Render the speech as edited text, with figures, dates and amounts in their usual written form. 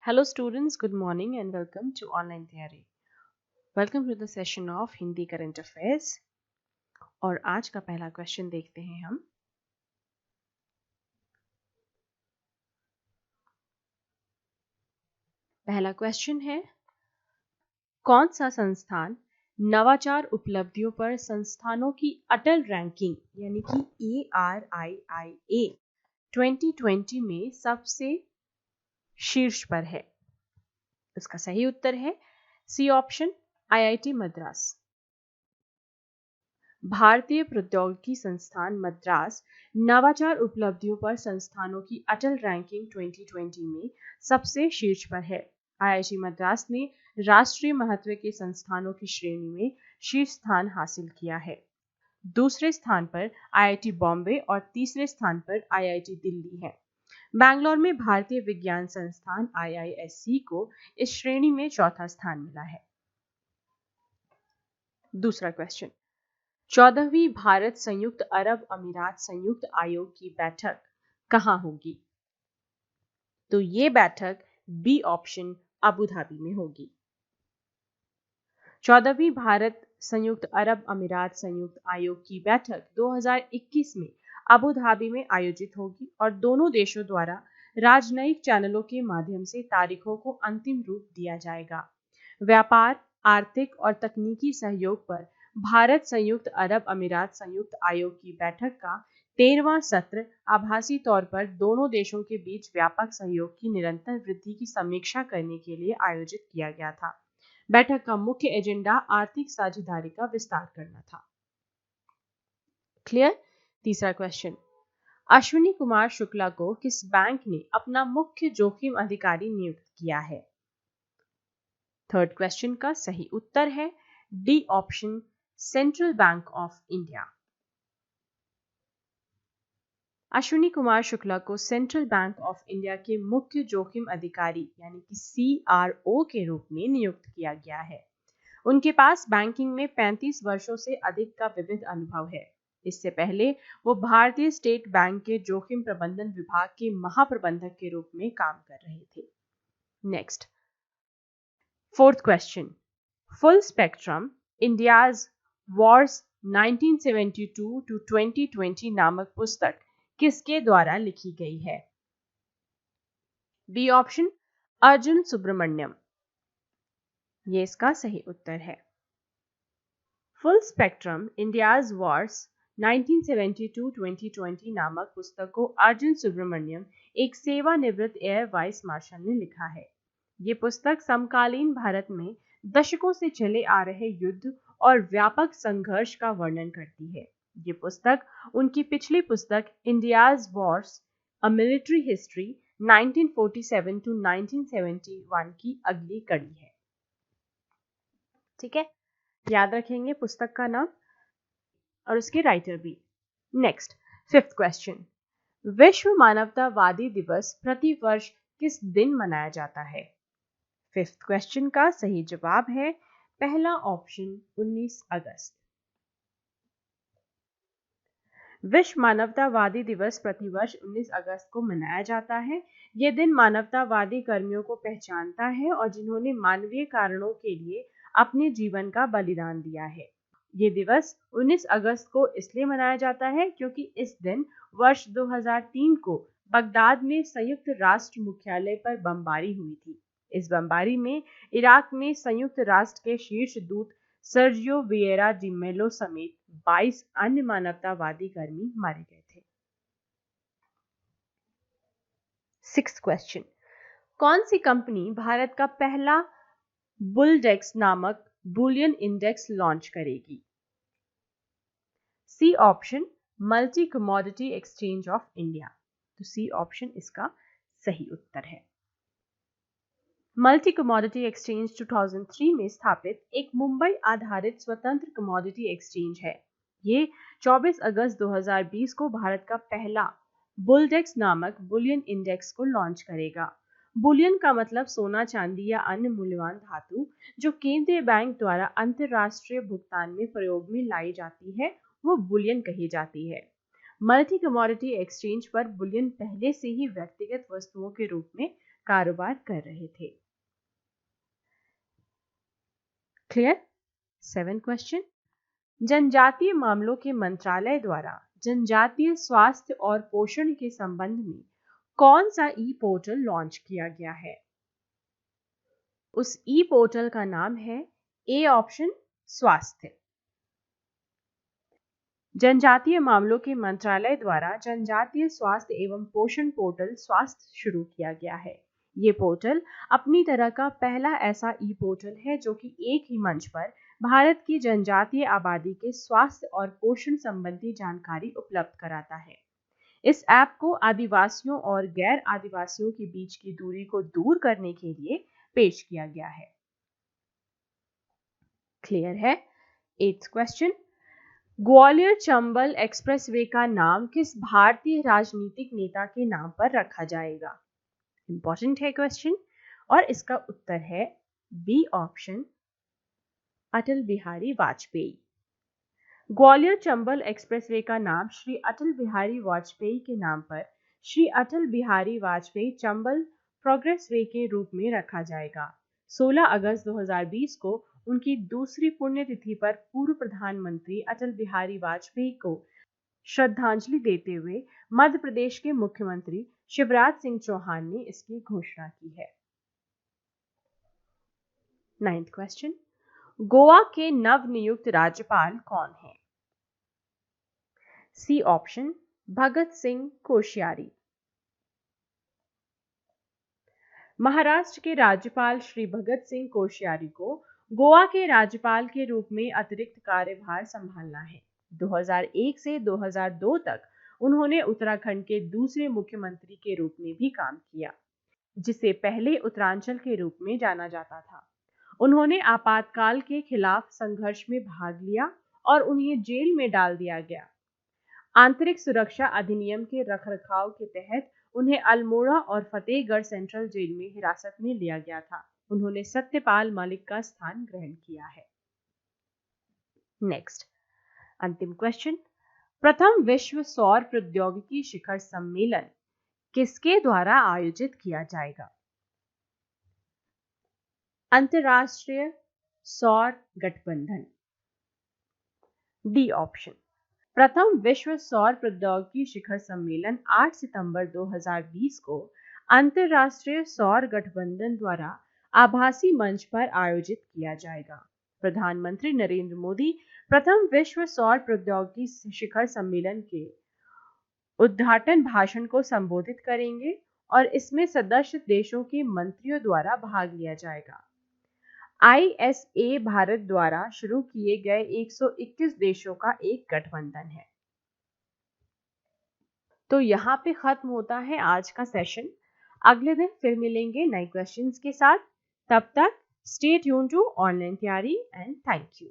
Hello students, good morning and welcome to Online Theory. Welcome to the session of Hindi Current Affairs. और आज का पहला question देखते हैं हम। पहला क्वेश्चन है, कौन सा संस्थान नवाचार उपलब्धियों पर संस्थानों की अटल रैंकिंग यानी कि ARIIA 2020 में सबसे शीर्ष पर है? इसका सही उत्तर है सी ऑप्शन, IIT मद्रास। भारतीय प्रौद्योगिकी संस्थान मद्रास नवाचार उपलब्धियों पर संस्थानों की अटल रैंकिंग 2020 में सबसे शीर्ष पर है। IIT मद्रास ने राष्ट्रीय महत्व के संस्थानों की श्रेणी में शीर्ष स्थान हासिल किया है। दूसरे स्थान पर IIT बॉम्बे और तीसरे स्थान पर IIT दिल्ली है। बैंगलोर में भारतीय विज्ञान संस्थान IISc को इस श्रेणी में चौथा स्थान मिला है। दूसरा क्वेश्चन, 14वीं भारत संयुक्त अरब अमीरात संयुक्त आयोग की बैठक कहां होगी? तो ये बैठक बी ऑप्शन अबू धाबी में होगी। 14वीं भारत संयुक्त अरब अमीरात संयुक्त आयोग की बैठक 2021 में अबू धाबी में आयोजित होगी और दोनों देशों द्वारा राजनयिक चैनलों के माध्यम से तारीखों को अंतिम रूप दिया जाएगा। व्यापार, आर्थिक और तकनीकी सहयोग पर भारत संयुक्त अरब अमीरात संयुक्त आयोग की बैठक का 13वां सत्र आभासी तौर पर दोनों देशों के बीच व्यापक सहयोग की निरंतर वृद्धि की समीक्षा करने के लिए आयोजित किया गया था। बैठक का मुख्य एजेंडा आर्थिक साझेदारी का विस्तार करना था। क्लियर? तीसरा क्वेश्चन, अश्विनी कुमार शुक्ला को किस बैंक ने अपना मुख्य जोखिम अधिकारी नियुक्त किया है? थर्ड क्वेश्चन का सही उत्तर है D option, central bank of India. Ashwini Kumar Shukla को सेंट्रल बैंक ऑफ इंडिया के मुख्य जोखिम अधिकारी यानी कि CRO के रूप में नियुक्त किया गया है। उनके पास बैंकिंग में 35 वर्षों से अधिक का विविध अनुभव है। इससे पहले वो भारतीय स्टेट बैंक के जोखिम प्रबंधन विभाग के महाप्रबंधक के रूप में काम कर रहे थे। Next, fourth question, full spectrum India's wars 1972 to 2020 नामक पुस्तक किसके द्वारा लिखी गई है? B option, Arjun Subramaniam. ये इसका सही उत्तर है। फुल स्पेक्ट्रम इंडियाज वॉर्स 1972-2020 नामक पुस्तक को अर्जुन सुब्रमण्यम, एक सेवानिवृत्त एयर वाइस मार्शल ने लिखा है। ये पुस्तक समकालीन भारत में दशकों से चले आ रहे युद्ध और व्यापक संघर्ष का वर्णन करती है। ये पुस्तक उनकी पिछली पुस्तक India's wars a military history 1947 to 1971 की अगली कड़ी है। ठीक है, याद रखेंगे पुस्तक का नाम और उसके राइटर भी। नेक्स्ट, फिफ्थ क्वेश्चन, विश्व मानवतावादी दिवस प्रति वर्ष किस दिन मनाया जाता है? फिफ्थ क्वेश्चन का सही जवाब है पहला ऑप्शन, 19 अगस्त। विश्व मानवतावादी दिवस प्रतिवर्ष 19 अगस्त को मनाया जाता है। यह दिन मानवतावादी कर्मियों को पहचानता है और जिन्होंने मानवीय कारणों के लिए अपने जीवन का बलिदान दिया है। ये दिवस 19 अगस्त को इसलिए मनाया जाता है क्योंकि इस दिन वर्ष 2003 को बगदाद में संयुक्त राष्ट्र मुख्यालय पर बमबारी हुई थी। इस बमबारी में इराक में संयुक्त राष्ट्र के शीर्ष दूत सर्जियो विएरा डी मेलो समेत 22 अन्य मानवतावादी कर्मी मारे गए थे। सिक्स्थ क्वेश्चन, कौन सी कंपनी भारत का पहला बुलडेक्स नामक बुलियन इंडेक्स लॉन्च करेगी? C option, multi commodity exchange of India. तो सी ऑप्शन इसका सही उत्तर है। मल्टी कमोडिटी एक्सचेंज 2003 में स्थापित एक मुंबई आधारित स्वतंत्र कमोडिटी एक्सचेंज है। ये 24 अगस्त 2020 को भारत का पहला बुलडेक्स नामक बुलियन इंडेक्स को लॉन्च करेगा। बुलियन का मतलब सोना, चांदी या अन्य मूल्यवान धातु जो केंद्रीय बैंक द्वारा अंतरराष्ट्रीय भुगतान में प्रयोग में लाई जाती है, वो बुलियन कही जाती है। मल्टी कमोडिटी एक्सचेंज पर बुलियन पहले से ही व्यक्तिगत वस्तुओं के रूप में कारोबार कर रहे थे। क्लियर? 7 क्वेश्चन। जनजातीय मामलों के मंत्रालय द्वारा जनजातीय स्वास्थ्य और पोषण के संबंध में कौन सा ई पोर्टल लॉन्च किया गया है? उस ई पोर्टल का नाम है ए ऑप्शन स्वास्थ्य। जनजातीय मामलों के मंत्रालय द्वारा जनजातीय स्वास्थ्य एवं पोषण पोर्टल स्वास्थ्य शुरू किया गया है। ये पोर्टल अपनी तरह का पहला ऐसा ई पोर्टल है जो कि एक ही मंच पर भारत की जनजातीय आबादी के स्वास्थ्य और पोषण संबंधी जानकारी उपलब्ध कराता है। इस ऐप को आदिवासियों और गैर आदिवासियों के बीच की दूरी को दूर करने के लिए पेश किया गया है। क्लियर है? 8th question. Gwalior Chambal expressway का नाम किस भारतीय राजनीतिक नेता के नाम पर रखा जाएगा? इंपॉर्टेंट है क्वेश्चन और इसका उत्तर है B option Atal Bihari Vajpayee. Gwalior Chambal expressway का नाम श्री अटल बिहारी वाजपेयी के नाम पर श्री अटल बिहारी वाजपेयी चंबल प्रोग्रेस वे के रूप में रखा जाएगा। 16 अगस्त 2020 को उनकी दूसरी पुण्यतिथि पर पूर्व प्रधानमंत्री अटल बिहारी वाजपेयी को श्रद्धांजलि देते हुए मध्य प्रदेश के मुख्यमंत्री शिवराज सिंह चौहान ने इसकी घोषणा की है। 9th question. गोवा के नवनियुक्त राज्यपाल कौन है? C option Bhagat Singh Koshyari. महाराष्ट्र के राज्यपाल श्री भगत सिंह कोश्यारी को गोवा के राज्यपाल के रूप में अतिरिक्त कार्यभार संभालना है। 2001 से 2002 तक उन्होंने उत्तराखंड के दूसरे मुख्यमंत्री के रूप में भी काम किया, जिसे पहले उत्तरांचल के रूप में जाना जाता था। उन्होंने आपातकाल के खिलाफ संघर्ष में भाग लिया और उन्हें जेल में डाल दिया गया। आंतरिक सुरक्षा अधिनियम के रखरखाव के तहत उन्हें अल्मोड़ा और फतेहगढ़ सेंट्रल जेल में हिरासत में लिया गया था। उन्होंने सत्यपाल मलिक का स्थान ग्रहण किया है। नेक्स्ट, अंतिम क्वेश्चन। प्रथम विश्व सौर प्रौद्योगिकी शिखर सम्मेलन किसके द्वारा आयोजित किया जाएगा? अंतरराष्ट्रीय सौर गठबंधन। D option. प्रथम विश्व सौर प्रौद्योगिकी शिखर सम्मेलन 8 सितंबर 2020 को अंतरराष्ट्रीय सौर गठबंधन द्वारा आभासी मंच पर आयोजित किया जाएगा। प्रधानमंत्री नरेंद्र मोदी प्रथम विश्व सौर प्रौद्योगिकी शिखर सम्मेलन के उद्घाटन भाषण को संबोधित करेंगे और इसमें सदस्य देशों के मंत्रियों द्वारा भाग लिया जाएगा। ISA भारत द्वारा शुरू किए गए 121 देशों का एक गठबंधन है। तो यहाँ पे खत्म होता है आज का सेशन। अगले दिन फिर मिलेंगे नए क्वेश्चंस के साथ। तब तक स्टे ट्यून टू ऑनलाइन तैयारी एंड थैंक यू।